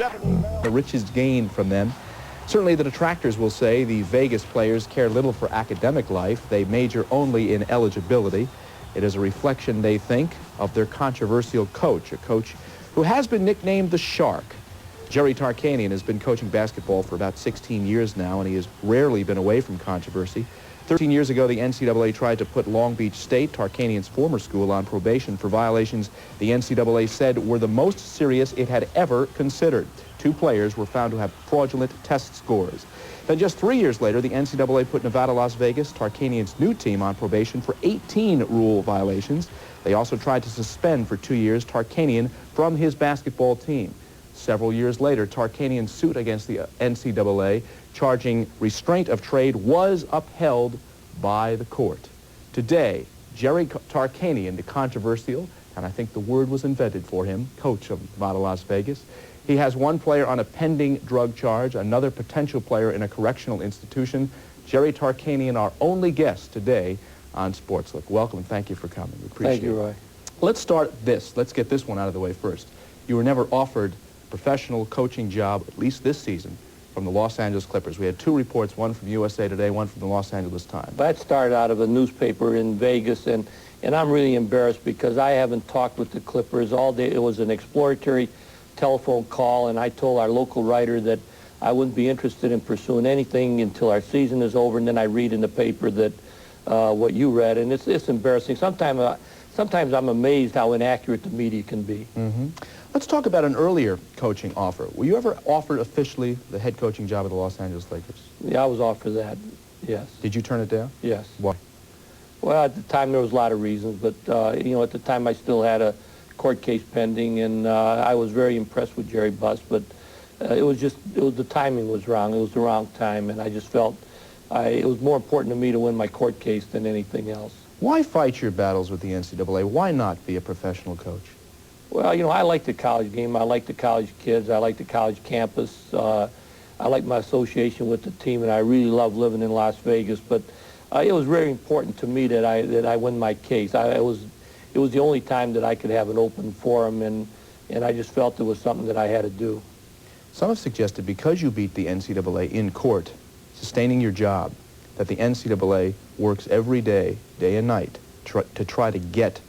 The riches gained from them. Certainly the detractors will say the Vegas players care little for academic life. They major only in eligibility. It is a reflection, they think, of their controversial coach, a coach who has been nicknamed the Shark. Jerry Tarkanian has been coaching basketball for about 16 years now, and he has rarely been away from controversy. 13 years ago, the NCAA tried to put Long Beach State, Tarkanian's former school, on probation for violations the NCAA said were the most serious it had ever considered. 2 players were found to have fraudulent test scores. Then just 3 years later, the NCAA put Nevada, Las Vegas, Tarkanian's new team, on probation for 18 rule violations. They also tried to suspend for 2 years Tarkanian from his basketball team. Several years later, Tarkanian's suit against the NCAA charging restraint of trade was upheld by the court. Today, Jerry Tarkanian, the controversial, and I think the word was invented for him, coach of Nevada, Las Vegas. He has 1 player on a pending drug charge, another potential player in a correctional institution. Jerry Tarkanian, our only guest today on Sports Look. Welcome and thank you for coming. We appreciate it. Thank you, Roy. Let's start this. Let's get this one out of the way first. You were never offered a professional coaching job, at least this season, from the Los Angeles Clippers. We had 2 reports, one from USA Today, one from the Los Angeles Times. That started out of a newspaper in Vegas, and I'm really embarrassed because I haven't talked with the Clippers all day. It was an exploratory telephone call, and I told our local writer that I wouldn't be interested in pursuing anything until our season is over, and then I read in the paper that what you read, and it's embarrassing. Sometimes I'm amazed how inaccurate the media can be. Mm-hmm. Let's talk about an earlier coaching offer. Were you ever offered officially the head coaching job of the Los Angeles Lakers? Yeah, I was offered that, yes. Did you turn it down? Yes. Why? Well, at the time there was a lot of reasons, but you know, at the time I still had a court case pending, and I was very impressed with Jerry Buss, but the timing was wrong. It was the wrong time, and I just felt it was more important to me to win my court case than anything else. Why fight your battles with the NCAA? Why not be a professional coach? Well, you know, I like the college game. I like the college kids. I like the college campus. I like my association with the team, and I really love living in Las Vegas. But it was very important to me that I win my case. It was the only time that I could have an open forum, and I just felt it was something that I had to do. Some have suggested because you beat the NCAA in court, sustaining your job, that the NCAA works every day, day and night, to try to get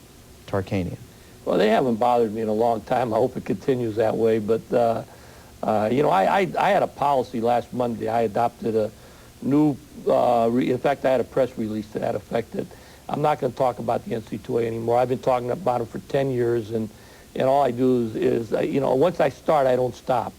Tarkanian. Well, they haven't bothered me in a long time. I hope it continues that way. But, you know, I had a policy last Monday. I adopted a new, in fact, I had a press release to that effect that I'm not going to talk about the NCAA anymore. I've been talking about it for 10 years, and all I do is you know, once I start, I don't stop.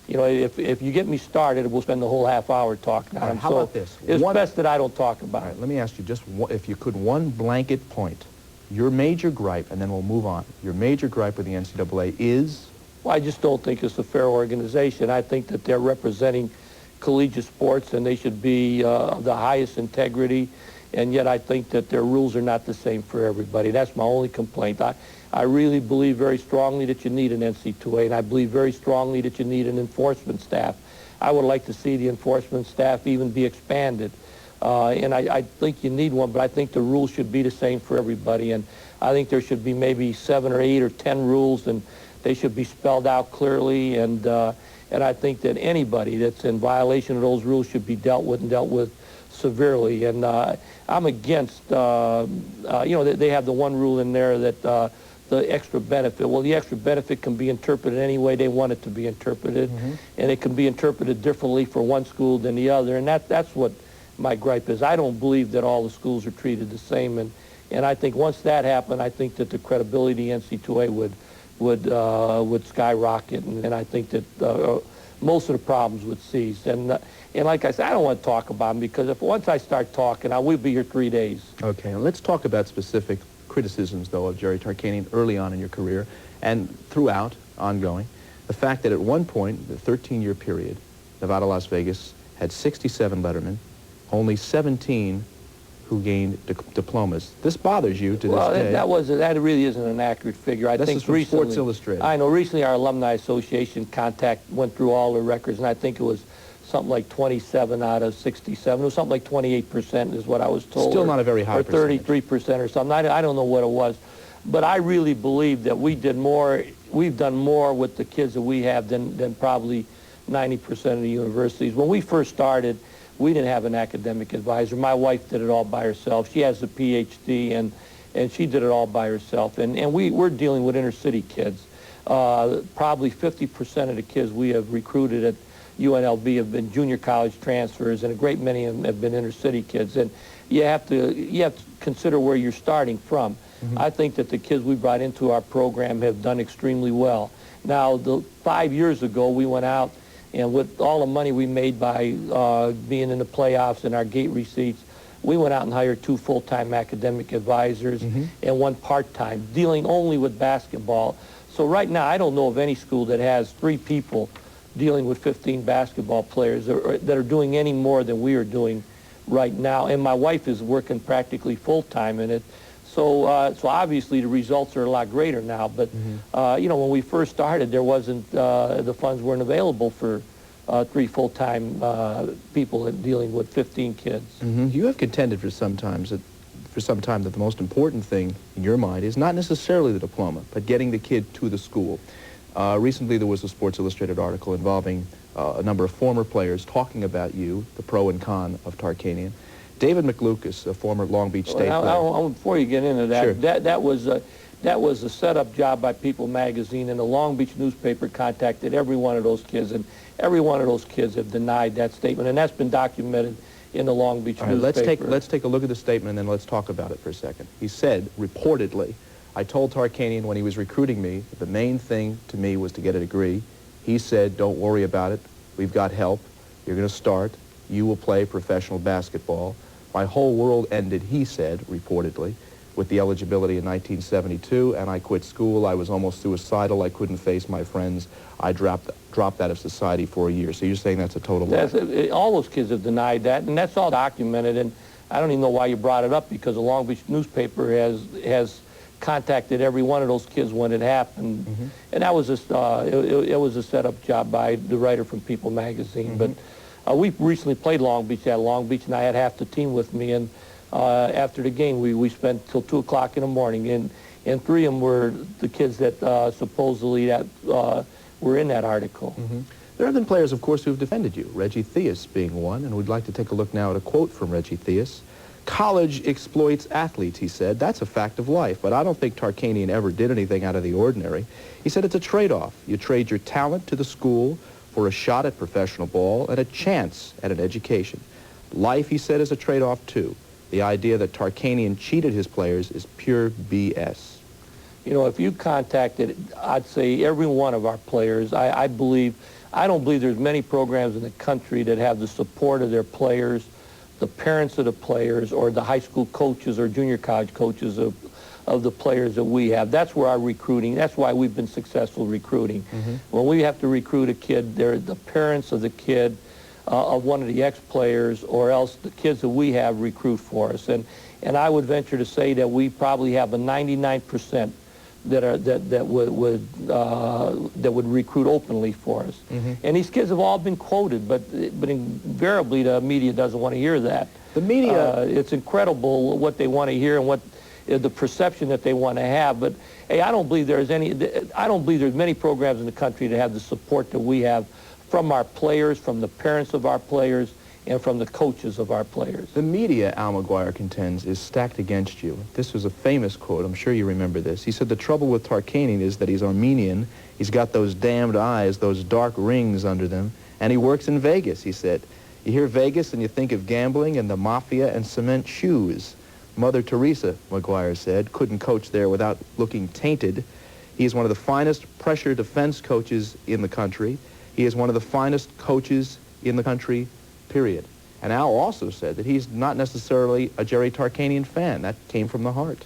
You know, if you get me started, we'll spend the whole half hour talking on it. How about this? It's best that I don't talk about it. All right, let me ask you just if you could, one blanket point. Your major gripe, and then we'll move on. Your major gripe with the NCAA is? Well, I just don't think it's a fair organization. I think that they're representing collegiate sports, and they should be of the highest integrity, and yet I think that their rules are not the same for everybody. That's my only complaint. I really believe very strongly that you need an NCAA, and I believe very strongly that you need an enforcement staff. I would like to see the enforcement staff even be expanded. And I think you need one, but I think the rules should be the same for everybody. And I think there should be maybe 7 or 8 or 10 rules, and they should be spelled out clearly. And I think that anybody that's in violation of those rules should be dealt with severely. And I'm against, you know, they have the one rule in there that the extra benefit. Well, the extra benefit can be interpreted any way they want it to be interpreted, and it can be interpreted differently for one school than the other. And that's what my gripe is. I don't believe that all the schools are treated the same, and I think once that happened, I think that the credibility of the NCAA would skyrocket, and I think that most of the problems would cease. And like I said, I don't want to talk about them because once I start talking, I will be here 3 days. Okay, let's talk about specific criticisms, though, of Jerry Tarkanian early on in your career and throughout, ongoing. The fact that at one point, the 13-year period, Nevada, Las Vegas had 67 lettermen, only 17 who gained diplomas. This bothers you to this day. Well, that really isn't an accurate figure. I think is from recently, Sports Illustrated. I know recently our Alumni Association went through all the records, and I think it was something like 27 out of 67. It was something like 28% is what I was told. Still not a very high percentage. Or 33% or something. I don't know what it was. But I really believe that we did more we've done more with the kids that we have than probably 90% of the universities. When we first started, we didn't have an academic advisor. My wife did it all by herself. She has a PhD, and she did it all by herself. And we're dealing with inner city kids. Probably 50% of the kids we have recruited at UNLV have been junior college transfers, and a great many of them have been inner city kids. And you have to consider where you're starting from. I think that the kids we brought into our program have done extremely well. Now, 5 years ago, we went out, and with all the money we made by being in the playoffs and our gate receipts, we went out and hired 2 full-time academic advisors and 1 part-time, dealing only with basketball. So right now, I don't know of any school that has 3 people dealing with 15 basketball players that are doing any more than we are doing right now. And my wife is working practically full-time in it. So, so obviously the results are a lot greater now. But, you know, when we first started, there wasn't, the funds weren't available for 3 full-time people dealing with 15 kids. You have contended for some time that the most important thing in your mind is not necessarily the diploma, but getting the kid to the school. Recently there was a Sports Illustrated article involving a number of former players talking about you, the pro and con of Tarkanian. David McLucas, a former Long Beach State player. Before you get into that, sure. that was a setup job by People magazine, and the Long Beach newspaper contacted every one of those kids, and every one of those kids have denied that statement, and that's been documented in the Long Beach newspaper. Let's take a look at the statement, and then let's talk about it for a second. He said, reportedly, I told Tarkanian when he was recruiting me that the main thing to me was to get a degree. He said, don't worry about it. We've got help. You're going to start. You will play professional basketball. My whole world ended, he said, reportedly, with the eligibility in 1972, and I quit school. I was almost suicidal. I couldn't face my friends. I dropped out of society for a year. So you're saying that's a total lie? All those kids have denied that, and that's all documented. And I don't even know why you brought it up, because the Long Beach newspaper has contacted every one of those kids when it happened. And that was just, it was a setup job by the writer from People magazine. But we recently played Long Beach at Long Beach, and I had half the team with me. And after the game, we spent till 2 o'clock in the morning, and 3 of them were the kids that supposedly that were in that article. There have been players, of course, who have defended you, Reggie Theus being one, and we'd like to take a look now at a quote from Reggie Theus. College exploits athletes, he said. That's a fact of life, but I don't think Tarkanian ever did anything out of the ordinary. He said it's a trade-off. You trade your talent to the school for a shot at professional ball and a chance at an education. Life, he said, is a trade-off, too. The idea that Tarkanian cheated his players is pure BS. You know, if you contacted, I'd say, every one of our players, I don't believe there's many programs in the country that have the support of their players, the parents of the players, or the high school coaches or junior college coaches of the players that we have. That's where our recruiting, that's why we've been successful recruiting. When we have to recruit a kid, they're the parents of the kid, of one of the ex-players, or else the kids that we have recruit for us. And I would venture to say that we probably have a 99% that would recruit openly for us. And these kids have all been quoted, but invariably the media doesn't want to hear that. The media, it's incredible what they want to hear and what the perception that they want to have. But hey, I don't believe there's many programs in the country that have the support that we have from our players, from the parents of our players, and from the coaches of our players. The media, Al McGuire contends, is stacked against you. This was a famous quote. I'm sure you remember this. He said, the trouble with Tarkanian is that he's Armenian. He's got those damned eyes, those dark rings under them, and he works in Vegas, he said. You hear Vegas and you think of gambling and the mafia and cement shoes. Mother Teresa, McGuire said, couldn't coach there without looking tainted. He is one of the finest pressure defense coaches in the country. He is one of the finest coaches in the country, period. And Al also said that he's not necessarily a Jerry Tarkanian fan. That came from the heart.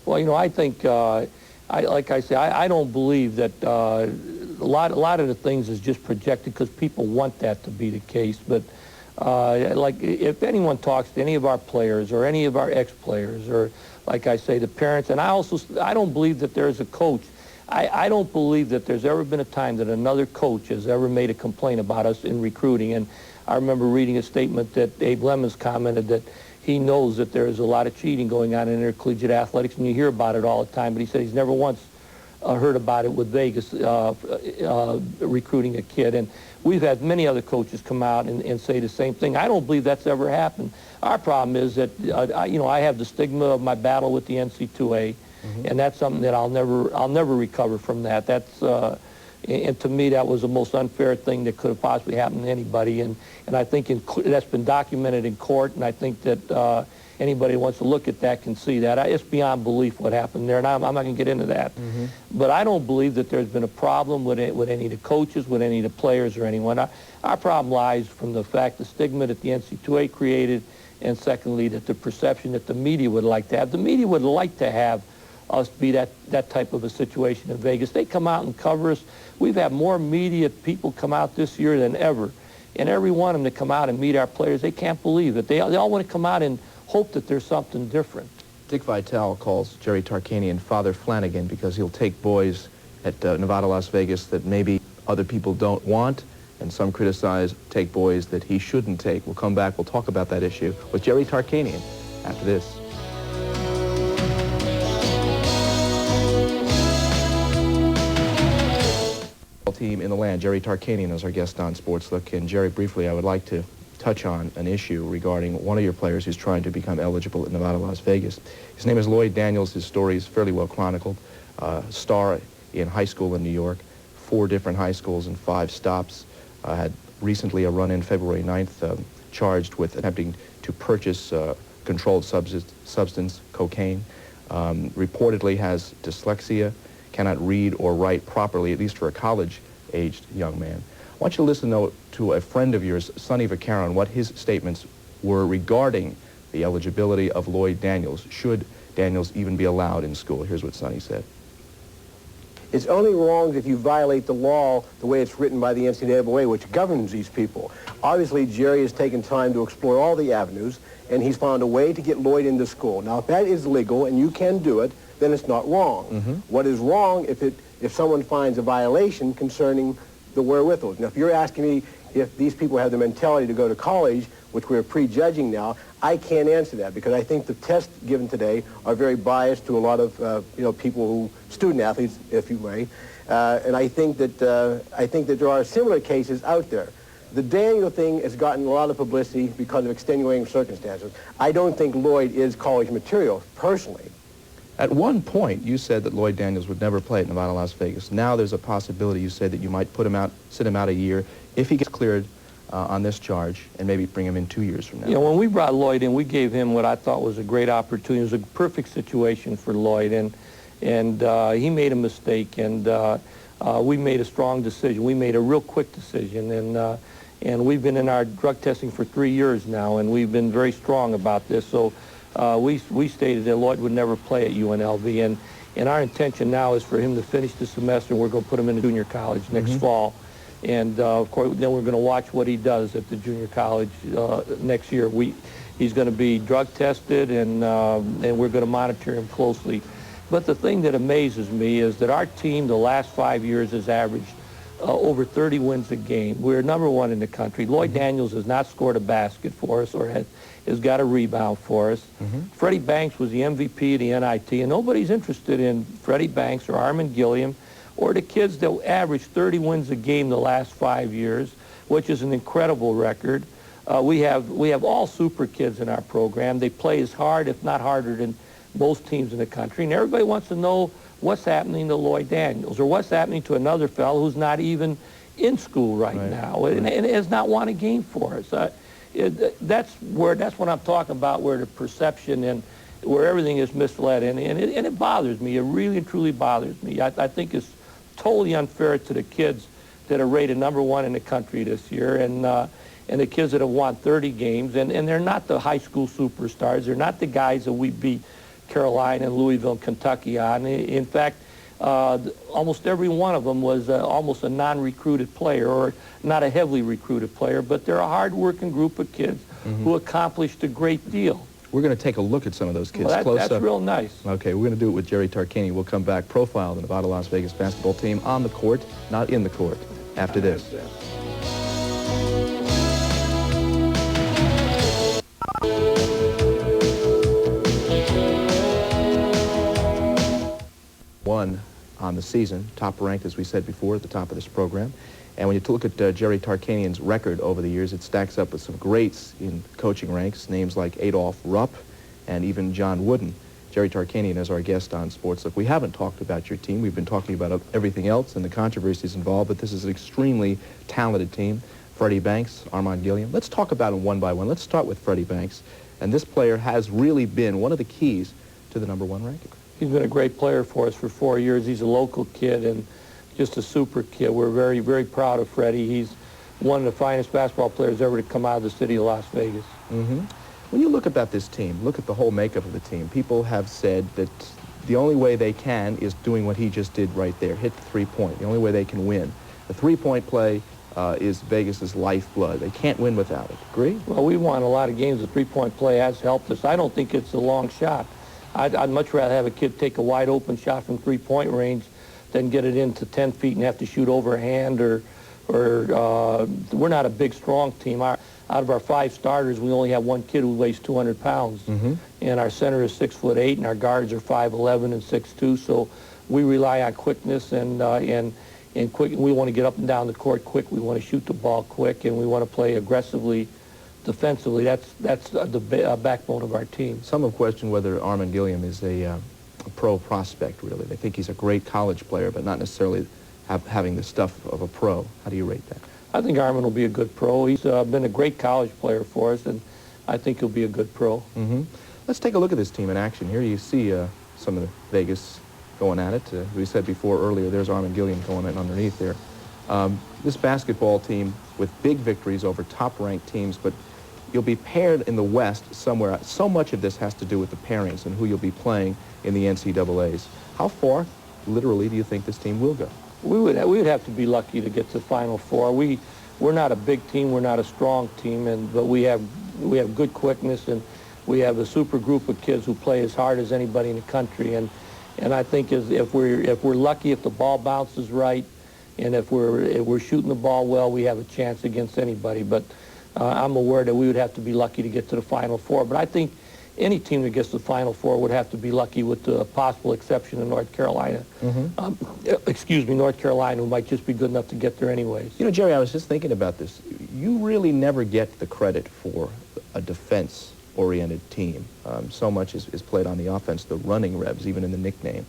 Well, you know, I think, like I say, I don't believe that a lot of the things is just projected because people want that to be the case. But like if anyone talks to any of our players or any of our ex-players or, like I say, the parents, and I don't believe that there's a coach. I don't believe that there's ever been a time that another coach has ever made a complaint about us in recruiting. And I remember reading a statement that Abe Lemons commented that he knows that there's a lot of cheating going on in intercollegiate athletics, and you hear about it all the time, but he said he's never once heard about it with Vegas recruiting a kid. And we've had many other coaches come out and say the same thing. I don't believe that's ever happened. Our problem is that, I have the stigma of my battle with the NC2A, and that's something that I'll never recover from that. That's, and to me, that was the most unfair thing that could have possibly happened to anybody. And I think that's been documented in court, and I think that anybody who wants to look at that can see that. It's beyond belief what happened there, and I'm not going to get into that. But I don't believe that there's been a problem with any of the coaches, with any of the players or anyone. Our problem lies from the fact, the stigma that the NC2A created, and secondly, that the perception that the media would like to have. The media would like to have us be that type of a situation in Vegas. They come out and cover us. We've had more media people come out this year than ever, and every one of them to come out and meet our players, they can't believe it. They all want to come out and hope that there's something different. Dick Vitale calls Jerry Tarkanian Father Flanagan because he'll take boys at Nevada, Las Vegas that maybe other people don't want, and some criticize take boys that he shouldn't take. We'll come back, we'll talk about that issue with Jerry Tarkanian after this. Team in the land. Jerry Tarkanian is our guest on Sports Look. And Jerry, briefly, I would like to touch on an issue regarding one of your players who's trying to become eligible at Nevada, Las Vegas. His name is Lloyd Daniels. His story is fairly well chronicled. Star in high school in New York, 4 different high schools and 5 stops. Had recently a run-in February 9th, charged with attempting to purchase controlled substance, cocaine. Reportedly has dyslexia, cannot read or write properly, at least for a college-aged young man. I want you to listen, though, to a friend of yours, Sonny Vaccaro, and what his statements were regarding the eligibility of Lloyd Daniels, should Daniels even be allowed in school. Here's what Sonny said. It's only wrong if you violate the law the way it's written by the NCAA, which governs these people. Obviously, Jerry has taken time to explore all the avenues, and he's found a way to get Lloyd into school. Now, if that is legal and you can do it, then it's not wrong. What is wrong if someone finds a violation concerning the wherewithal? Now, if you're asking me if these people have the mentality to go to college, which we're prejudging now, I can't answer that because I think the tests given today are very biased to a lot of people student athletes, if you may, and I think that there are similar cases out there. The Daniel thing has gotten a lot of publicity because of extenuating circumstances. I don't think Lloyd is college material, personally. At one point, you said that Lloyd Daniels would never play at Nevada, Las Vegas. Now there's a possibility, you said, that you might put him out, sit him out a year, if he gets cleared on this charge, and maybe bring him in 2 years from now. You know, when we brought Lloyd in, we gave him what I thought was a great opportunity. It was a perfect situation for Lloyd, and he made a mistake, and we made a strong decision. We made a real quick decision, and we've been in our drug testing for 3 years now, and we've been very strong about this. So we stated that Lloyd would never play at UNLV, and our intention now is for him to finish the semester, and we're going to put him into junior college next fall. And, of course, then we're going to watch what he does at the junior college next year. He's going to be drug tested, and we're going to monitor him closely. But the thing that amazes me is that our team the last 5 years has averaged over 30 wins a game. We're #1 in the country. Lloyd Daniels has not scored a basket for us or has got a rebound for us. Freddie Banks was the MVP of the NIT, and nobody's interested in Freddie Banks or Armin Gilliam or the kids that averaged 30 wins a game the last 5 years, which is an incredible record. We have all super kids in our program. They play as hard, if not harder, than most teams in the country, and everybody wants to know what's happening to Lloyd Daniels or what's happening to another fellow who's not even in school right now and has not won a game for us. That's what I'm talking about, where the perception and where everything is misled, and it bothers me. It really and truly bothers me. I think it's totally unfair to the kids that are rated #1 in the country this year, and the kids that have won 30 games, and they're not the high school superstars. They're not the guys that we beat Carolina and Louisville and Kentucky on. In fact, almost every one of them was almost a non-recruited player or not a heavily recruited player, but they're a hard-working group of kids who accomplished a great deal. We're going to take a look at some of those kids close up. That's real nice. Okay, we're going to do it with Jerry Tarkanian. We'll come back, profile the Nevada, Las Vegas basketball team on the court, not in the court, after this. One on on the season, top ranked, as we said before, at the top of this program. And when you look at Jerry Tarkanian's record over the years, it stacks up with some greats in coaching ranks, names like Adolph Rupp and even John Wooden. Jerry Tarkanian is our guest on Sports Look. We haven't talked about your team. We've been talking about everything else and the controversies involved, but this is an extremely talented team. Freddie Banks, Armand Gilliam. Let's talk about them one by one. Let's start with Freddie Banks. And this player has really been one of the keys to the #1 ranking. He's been a great player for us for 4 years. He's a local kid and just a super kid. We're very, very proud of Freddie. He's one of the finest basketball players ever to come out of the city of Las Vegas. When you look at this team, look at the whole makeup of the team, people have said that the only way they can is doing what he just did right there, hit the three-point. The only way they can win. The three-point play is Vegas's lifeblood. They can't win without it. Agree? Well, we won a lot of games. The three-point play has helped us. I don't think it's a long shot. I'd much rather have a kid take a wide-open shot from three-point range than get it into 10 feet and have to shoot overhand or we're not a big, strong team. Out of our 5 starters, we only have one kid who weighs 200 pounds. And our center is 6'8", and our guards are 5'11" and 6'2", so we rely on quickness and quick. We want to get up and down the court quick. We want to shoot the ball quick, and we want to play aggressively defensively. That's the backbone of our team. Some have questioned whether Armand Gilliam is a pro prospect, really. They think he's a great college player, but not necessarily having the stuff of a pro. How do you rate that? I think Armand will be a good pro. He's been a great college player for us, and I think he'll be a good pro. Let's take a look at this team in action. Here you see some of the Vegas going at it. We said before earlier, there's Armand Gilliam going in underneath there. This basketball team with big victories over top-ranked teams, but you'll be paired in the West somewhere. So much of this has to do with the pairings and who you'll be playing in the NCAAs. How far, literally, do you think this team will go? We would have to be lucky to get to the Final Four. We're not a big team. We're not a strong team, but we have good quickness, and we have a super group of kids who play as hard as anybody in the country. And I think if we're lucky, if the ball bounces right, and if we're shooting the ball well, we have a chance against anybody. But I'm aware that we would have to be lucky to get to the Final Four. But I think any team that gets to the Final Four would have to be lucky, with the possible exception of North Carolina. North Carolina, who might just be good enough to get there anyways. You know, Jerry, I was just thinking about this. You really never get the credit for a defense-oriented team. So much is played on the offense, the running revs, even in the nickname.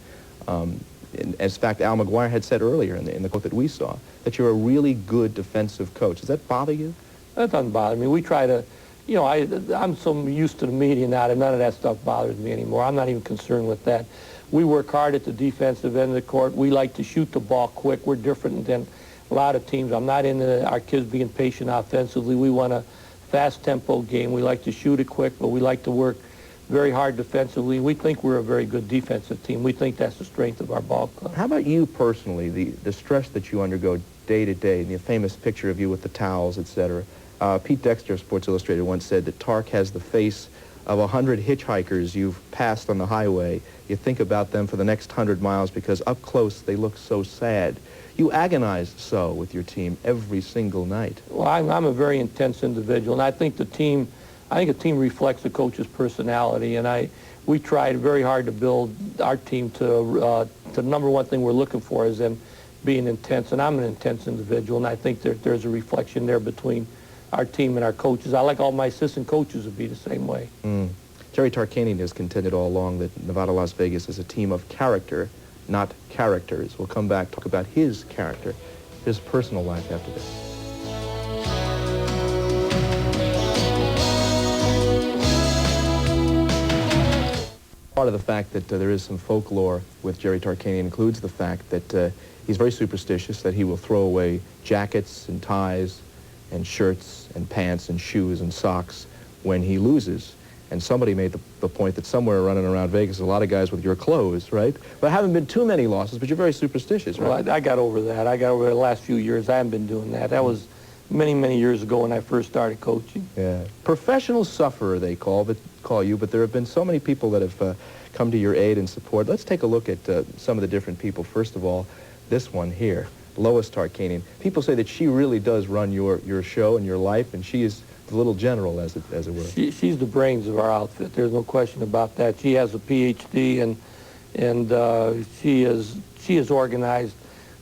In fact, Al McGuire had said earlier in the quote that we saw that you're a really good defensive coach. Does that bother you? That doesn't bother me. We try to, you know, I'm so used to the media now that none of that stuff bothers me anymore. I'm not even concerned with that. We work hard at the defensive end of the court. We like to shoot the ball quick. We're different than a lot of teams. I'm not into our kids being patient offensively. We want a fast tempo game. We like to shoot it quick, but we like to work very hard defensively. We think we're a very good defensive team. We think that's the strength of our ball club. How about you personally, the stress that you undergo day to day, and the famous picture of you with the towels, etc. Pete Dexter of Sports Illustrated once said that Tark has the face of 100 hitchhikers you've passed on the highway. You think about them for the next 100 miles because up close they look so sad. You agonize so with your team every single night. Well, I'm a very intense individual, and I think a team reflects the coach's personality, and we tried very hard to build our team to the number one thing we're looking for is them being intense, and I'm an intense individual, and I think there's a reflection there between our team and our coaches. I like all my assistant coaches to be the same way. Jerry Tarkanian has contended all along that Nevada, Las Vegas is a team of character, not characters. We'll come back, talk about his character, his personal life after this. Part of the fact that there is some folklore with Jerry Tarkanian includes the fact that he's very superstitious, that he will throw away jackets and ties and shirts and pants and shoes and socks when he loses. And somebody made the point that somewhere running around Vegas, a lot of guys with your clothes, right? But haven't been too many losses, but you're very superstitious, right? Well, I got over that. I got over the last few years. I haven't been doing that. That was many, many years ago when I first started coaching. Yeah. Professional sufferer, they call you, but there have been so many people that have come to your aid and support. Let's take a look at some of the different people. First of all, this one here, Lois Tarkanian. People say that she really does run your show and your life, and she is the little general, as it were. She's the brains of our outfit. There's no question about that. She has a PhD, and she has organized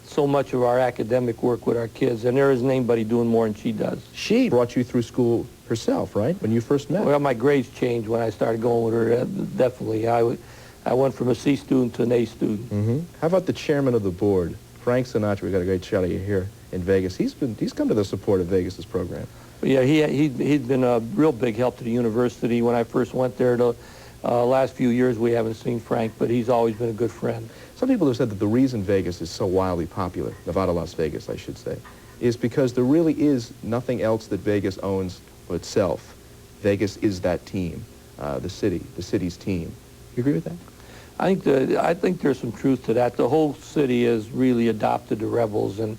so much of our academic work with our kids, and there isn't anybody doing more than she does. She brought you through school herself, right, when you first met? Well, my grades changed when I started going with her, definitely. I went from a C student to an A student. Mm-hmm. How about the chairman of the board, Frank Sinatra? We got a great shot of you here in Vegas. He's come to the support of Vegas's program. Yeah, he'd been a real big help to the university. When I first went there, the last few years we haven't seen Frank, but he's always been a good friend. Some people have said that the reason Vegas is so wildly popular, Nevada, Las Vegas, I should say, is because there really is nothing else that Vegas owns but itself. Vegas is that team, the city's team. You agree with that? I think there's some truth to that. The whole city has really adopted the Rebels, and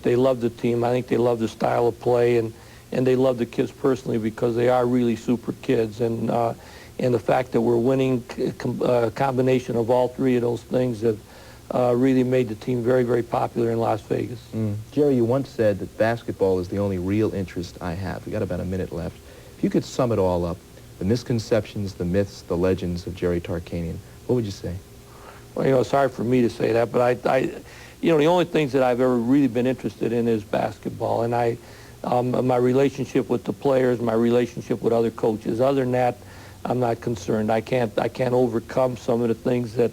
they love the team. I think they love the style of play, and they love the kids personally because they are really super kids. And the fact that we're winning, a combination of all three of those things have really made the team very, very popular in Las Vegas. Jerry, you once said that basketball is the only real interest I have. We got about a minute left. If you could sum it all up, the misconceptions, the myths, the legends of Jerry Tarkanian, what would you say? Well, you know, it's hard for me to say that, but you know, the only things that I've ever really been interested in is basketball, and my relationship with the players, my relationship with other coaches. Other than that, I'm not concerned. I can't overcome some of the things that,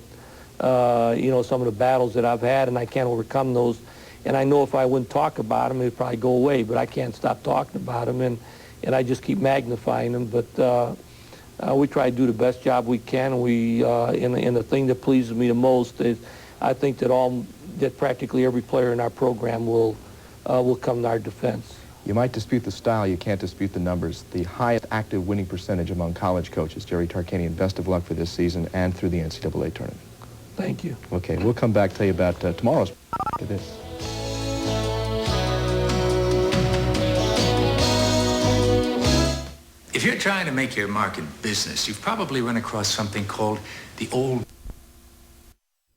you know, some of the battles that I've had, and I can't overcome those. And I know if I wouldn't talk about them, it'd probably go away, but I can't stop talking about them, and I just keep magnifying them. But we try to do the best job we can. And the thing that pleases me the most is I think that practically every player in our program will come to our defense. You might dispute the style, you can't dispute the numbers. The highest active winning percentage among college coaches. Jerry Tarkanian, best of luck for this season and through the NCAA tournament. Thank you. Okay, we'll come back, tell you about tomorrow's after this. If you're trying to make your mark in business, you've probably run across something called the old